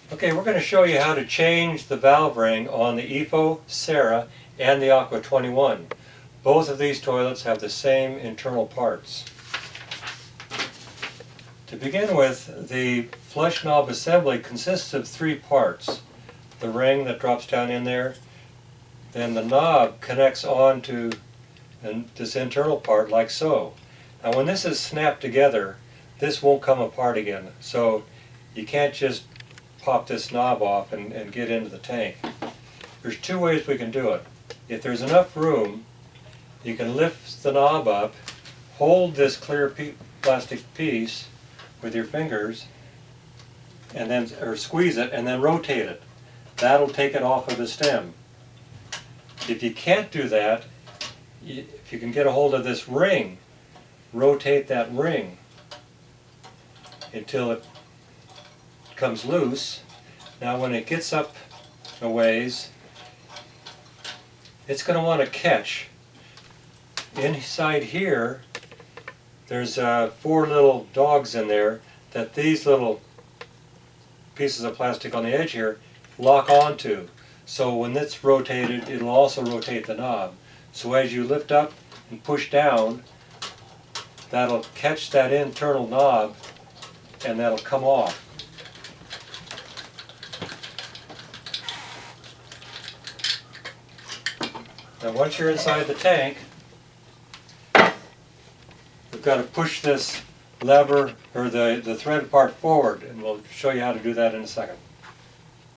Okay, we're going to show you how to change the valve ring on the Ifo Cera and the Aqua 21. Both of these toilets have the same internal parts. To begin with, the flush knob assembly consists of three parts. The ring that drops down in there, then the knob connects onto this internal part like so. Now when this is snapped together, this won't come apart again, so you can't just pop this knob off and get into the tank. There's two ways we can do it. If there's enough room, you can lift the knob up, hold this clear plastic piece with your fingers, and then squeeze it and then rotate it. That'll take it off of the stem. If you can't do that, if you can get a hold of this ring, rotate that ring until it comes loose. Now when it gets up a ways, it's going to want to catch. Inside here, there's 4 little dogs in there that these little pieces of plastic on the edge here lock onto. So when it's rotated, it'll also rotate the knob. So as you lift up and push down, that'll catch that internal knob and that'll come off. Now once you're inside the tank, we've got to push this lever or the thread part forward, and we'll show you how to do that in a second.